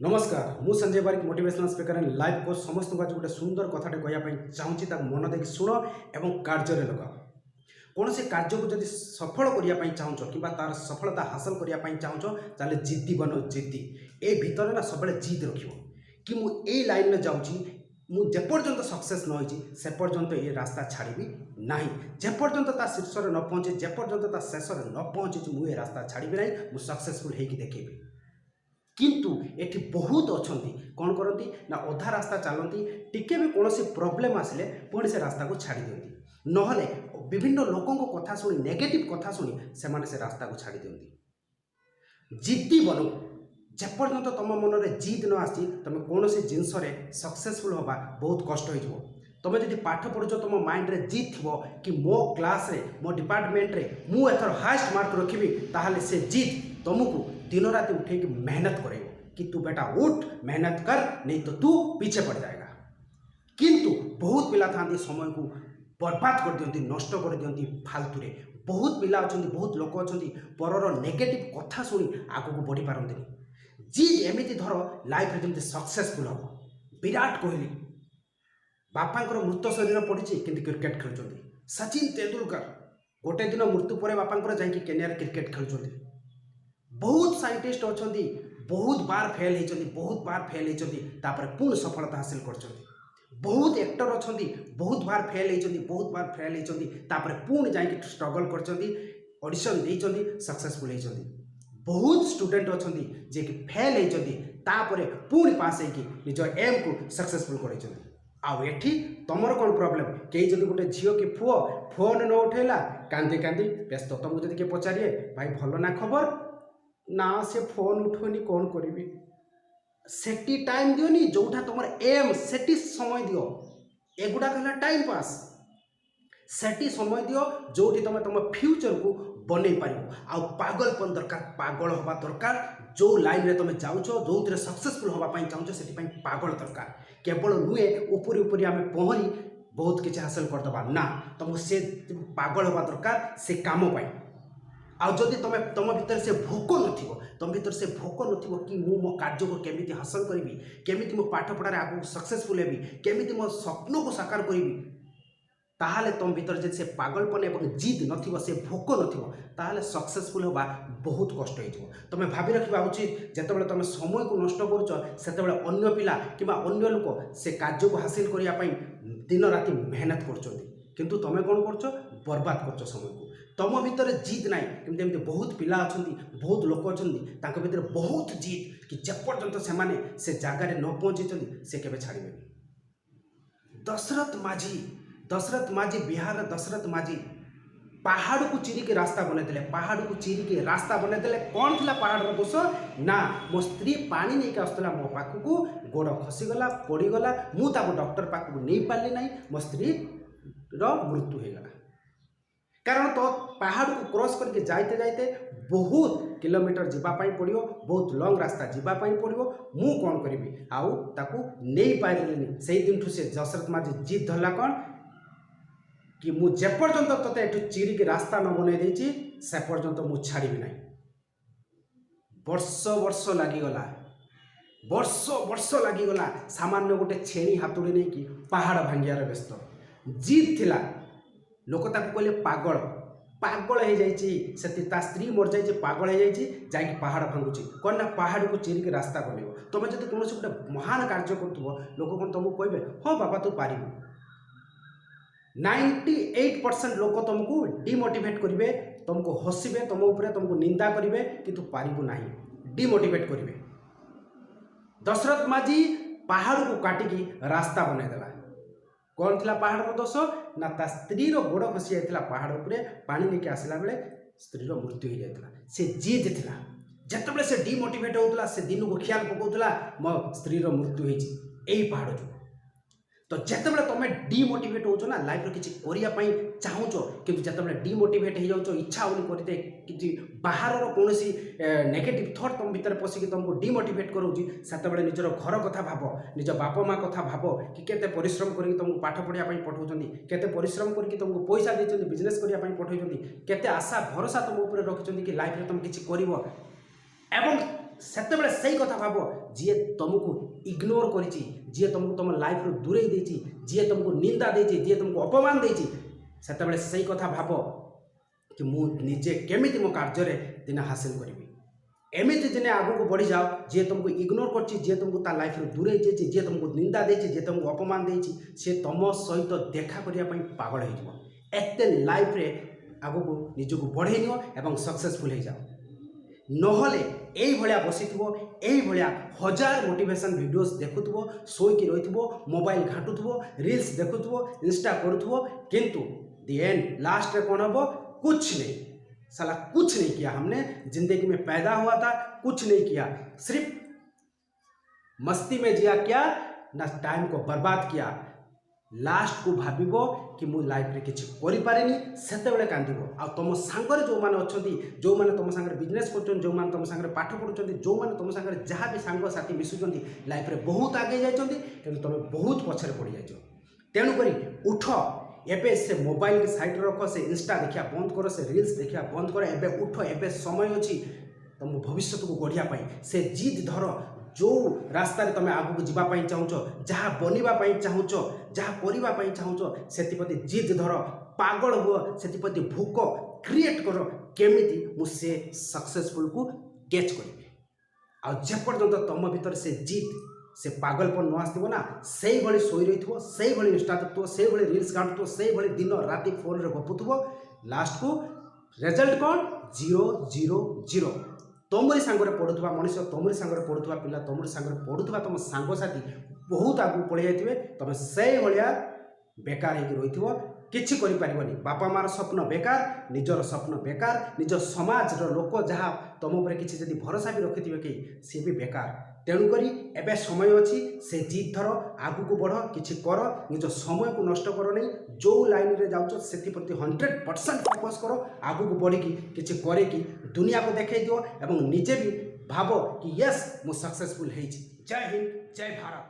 नमस्कार मु Sanjay Barik motivational speaker and life coach समस्त को आज गोटे सुंदर कथाटे कहवाई चाहूँगी मन देख शुण एवं कार्य लगा कौन से कार्य को जब सफल करने चाहूँ कि तार सफलता हासिल करने चाहूँ ताले जिद्दी बनो जिद्दी ए भितर ना सब जिद रख कि मुझे लाइन में जाऊँगी जेपर्यंत सक्सेस न होती से पर्यंत ये रास्ता छाड़ी ना जेपर्यंत ता शीर्ष न पहुँचे जेपर्यंत ता शेष न पहुँचे मुझे रास्ता छाड़ी ना मुझे सक्सेसफुल होगी देखेबी किंतु एठी बहुत अच्छी कौन करती ना अधा रास्ता चलती टिके भी कौन प्रोब्लेम आसिले पुणी से रास्ता को छाड़ी दिखती नहले विभिन्न लोकों को कथा शुणी नेगेटिव कथा शुणी से रास्ता को छाड़ी दिखती जिद्दी बनो जेपर्यंत तुम मन में जिद न आसी तुम कौन जिनस सक्सेसफुल हवा बहुत कष्ट हो तुम जब पाठ पढ़ुच तुम माइंड रे जिद थी कि मो क्लास रे मो डिपार्टमेंट रे मु एथर हाईएस्ट मार्क रखी ताहले से जिद तुमको दिन रात उठे कि मेहनत करेगा कि तू बेटा उठ मेहनत कर नहीं तो तू पीछे पड़ जाएगा किंतु बहुत पिला था समय को बर्बाद कर दियंती नष्ट कर दियंती फालतू रे बहुत पिला अछंती बहुत लोक अछंती परर नेगेटिव कथा शुणी आगू को बढ़ी पारंती जिद एमिति धर लाइफ रे जमती सक्सेसफुल हम विराट कोहली बापांकर मृत शरीर पड़ी किंतु क्रिकेट खेलुंट सचिन तेंदुलकर गोटे दिन मृत्यु पर बापांकर जाकि केनिया क्रिकेट खेलुंट बहुत साइंटिस्ट अच्छा बहुत बार फेल होती बहुत बार फेल होती पुणी सफलता हासिल कर बहुत एक्टर अच्छा बहुत बार फेल होती बहुत बार फेल होती पुणी जाकि स्ट्रगल कर ऑडिशन देती सक्सेसफुल होती बहुत स्टूडेंट अच्छा जे कि फेल होती पुणी पास होगी निज एम को सक्सेसफुल कर आउ एठी तुमर कौन प्रॉब्लम कई जब गोटे झील कि पुओ फोन न उठेला कांदी कांदी व्यस्त तुमको जब किए पचारे भाई भल ना खबर ना से फोन उठोनी कौन करी सेटी टाइम दियोनी जोठा तुम एम सेटी समय दियो एगुड़ा कहला टाइम पास सेटी समय दियो जोटी तुम तुम फ्यूचर को बन पार आउ पागलपन दरकार पागल हवा दरकार जो लाइन रे तुम जाऊछ जो थे सक्सेसफुल होगापी चाहूँ से पागल दरकार केवल नुहे ऊपरी ऊपरी आम पहरी बहुत किसी हासिल करदे ना तुमको से पागल हवा दरकार से काम पाई आउ जदि तुम तुम भीतर से भोक न तुम भीतर से भोक न कि मो कार्य को केमी हासिल करी केमी मो पाठ पढ़ार आगे सक्सेसफुल हेबी केमी मो स्वप्न को साकार करी ताहले तुम भीतर जब से पागलपन एवं जिद न से भोक न सक्सेसफुल होगा बहुत कष्ट हो तुम भावी रखा उचित जिते तुम समय को नष्ट कर पिला कि अन्य लोक से कार्य को हासिल करने दिन राति मेहनत कर तुम कौन कर बर्बाद कर समय को तुम भीतर जिद ना कि बहुत पिला अच्छा बहुत लोक अच्छा भीतर बहुत जिद कि जेपर्यंत से जगार न पहुँची से केवे छाड़े दशरथ माझी बिहार दशरथ माझी पहाड़ को चिरिकी रास्ता बनईदे पहाड़ को चिरिकी रास्ता बनईदे कौन थी पहाड़ दोष ना मो स्त्री पानी नहीं आसला मो पाखक गोड़ खसीगला पड़गला मुझे डॉक्टर पाखक नहीं पार्ली ना मो स्त्री मृत्यु होगला कारण तो पहाड़ को क्रॉस करके जाते जाते बहुत किलोमीटर जीवाई पड़ो बहुत लंग रास्ता जीवाई पड़ो मु कौन करी आउ ताकू नहीं पारे से दिन से दशरथ माझी जिद धरला कौन कि मु जेपर्यंत तोते एठू चिरिकी रास्ता न बनई देछि से पर्यंत मु छाड़ी ना वर्ष वर्ष लगिगला वर्ष लगिगला सामान्य गोटे छेणी हाथुड़ी नहीं कि पहाड़ भांगियार व्यस्त जिद थिला लोक कहले पागल पागल हो जाती स्त्री मर जाए पागल हो जाए पहाड़ भांगुची कौन ना पहाड़ को चिरिकी रास्ता बन तुम जब कौन गोटे महान कार्य कर लोक कौन तुमको कहे हाँ बाबा तू पार 98% लोक तुमको डिमोटिवेट करेंगे तुमको हसबे तुम उपरे तुमको निंदा करेंगे कि तू पारू ना डिमोटिवेट करेंगे दशरथ माझी पहाड़ को काटिकी रास्ता बनईदेला कौन थी पहाड़ दोष ना ता स्त्री गोड़ खसी जाता पहाड़ उपरे पानी लेके आसला बेले स्त्री मृत्यु हो जाता से जिद थिला जिते से डिमोटिवेट होता से दिन को ख्याल पकाउला मो स्त्री मृत्यु होई पहाड़ जो तो जिते तुम डिमोटिवेट हो ना लाइफ किसी करने चाहूच कि जिते डिमोटिवेट हो जाओ इच्छा होनी करते कि बाहर कौन नेगेटिव थॉट तुम भीतर पशिकी तुमको डिमोटिवेट करोची से निजर घर कथा भाव निज बाप माँ कथा भाव कि केते परिश्रम करके तुमको पाठ पढ़ाई पठाउछन्ती केते परिश्रम करके तुमको पैसा देछन्ती बिजनेस करने पठाउछन्ती केते आशा भरोसा तुम ऊपर रखिछन्ती कि लाइफ रे तुम किछि करिवो एवं ସେତେବେଳେ ସେଇ କଥା ଭାବ ଯିଏ ତୁମକୁ ଇଗ୍ନୋର କରିଛି, ଯିଏ ତୁମକୁ ତୁମ ଲାଇଫରୁ ଦୂରେଇ ଦେଇଛି, ଯିଏ ତୁମକୁ ନିନ୍ଦା ଦେଇଛି, ଯିଏ ତୁମକୁ ଅପମାନ ଦେଇଛି, ସେତେବେଳେ ସେଇ କଥା ଭାବ କି ମୁଁ ନିଜେ କେମିତି ମୋ କାର୍ଯ୍ୟରେ ଦିନେ ହାସିଲ କରିବି। ଏମିତି ଦିନେ ଆଗକୁ ବଢ଼ିଯାଅ, ଯିଏ ତୁମକୁ ଇଗ୍ନୋର କରିଛି, ଯିଏ ତୁମକୁ ତା ଲାଇଫରୁ ଦୂରେଇ ଦେଇଛି, ଯିଏ ତୁମକୁ ନିନ୍ଦା ଦେଇଛି, ଯିଏ ତୁମକୁ ଅପମାନ ଦେଇଛି, ସେ ତୁମ ସହିତ ଦେଖା କରିବା ପାଇଁ ପାଗଳ ହେଇଯିବ। ଏତେ ଲାଇଫରେ ଆଗକୁ ନିଜକୁ ବଢ଼େଇ ନିଅ ଏବଂ ସକ୍ସେସଫୁଲ ହେଇଯାଅ। ନହେଲେ এইଭଳିଆ ବସିଥିବ, এইଭଳିଆ ହଜାର ମୋଟିଭେସନ୍ ଭିଡ଼ିଓସ୍ ଦେଖୁଥିବ, ଶୋଇକି ରହିଥିବ, ମୋବାଇଲ ଘାଟୁଥିବ, ରିଲ୍ସ ଦେଖୁଥିବ, ଇନଷ୍ଟା କରୁଥିବ, କିନ୍ତୁ ଦି ଏଣ୍ଡ ଲାଷ୍ଟରେ କ'ଣ ହେବ? कुछ नहीं, साला कुछ नहीं किया हमने, जिंदगी में पैदा हुआ था, कुछ नहीं किया, सिर्फ मस्ती में जिया, क्या ना टाइम को बर्बाद किया। लास्ट को भाविबो कि मु लाइफ रे किछि करि पारेनी, सेतेबेले कांदिबो। आ तुम सांगरे जो माने अछंती, जो माने तुम सांगरे बिजनेस करछन, जो माने तुम सांगरे पाठ पढुछंती, जो माने तुम सांगरे जहाँ भी सांग साथी मिसुछंती, लाइफ रे बहुत आगे जाइछंती, किंतु तुम बहुत पछरे पड़ी जाइछो। तेणु करी उठ, एबे से मोबाइल के साइड रख, से इंस्टा देखिया बंद कर, से रील्स देखिया बंद कर। एबे उठ, एबे समय अच्छी तुम भविष्य को गढ़िया पाई। से जिद धर, जो रास्तार तुम आगू जावाई चाहूच, जहाँ बनवाई चाहूच, जहाँ करने चाहूच, से जिद धर, पागल हुआ, से भूक क्रिएट कर, केमिति मुझे सक्सेसफुल को कैच करी। आपर्यंत तुम भीतर से जिद, से पागलपन न आसो ना, से भाई शोई रही थो, से भाई इंस्टा देखुव, से भाई रील्स घाटुव, से भाई दिन राति फोन रे गपुव, लास्ट को रिजल्ट कौन? 0 0 0। तुमरी सांगरे पढ़ुवा मनीष, तुमरी सांगरे पढ़ुवा पिला, तुमरी सांगरे पढ़ुवा तुम सांगसाथी बहुत आगू पड़े जाइए, तुम से भाया बेकार हो रही, किसी करें। बापा मार स्वप्न बेकार, निजर स्वप्न बेकार, निज समाज लोक जहाँ तुम उपर किसी जदि भरोसा भी रखि थे कि सी भी बेकार। तेणुक एबे समय अच्छी, से जिद धर, आगू को बढ़, किसी कर, निज समय को नष्ट कर नहीं, जो लाइन रे जाउछ से 100% फोकस कर, आगू को बढ़ी किसी करे कि दुनिया को देखे दियो एवं निजे भी भाव कि यस मु सक्सेसफुल है। जय हिंद, जय भारत।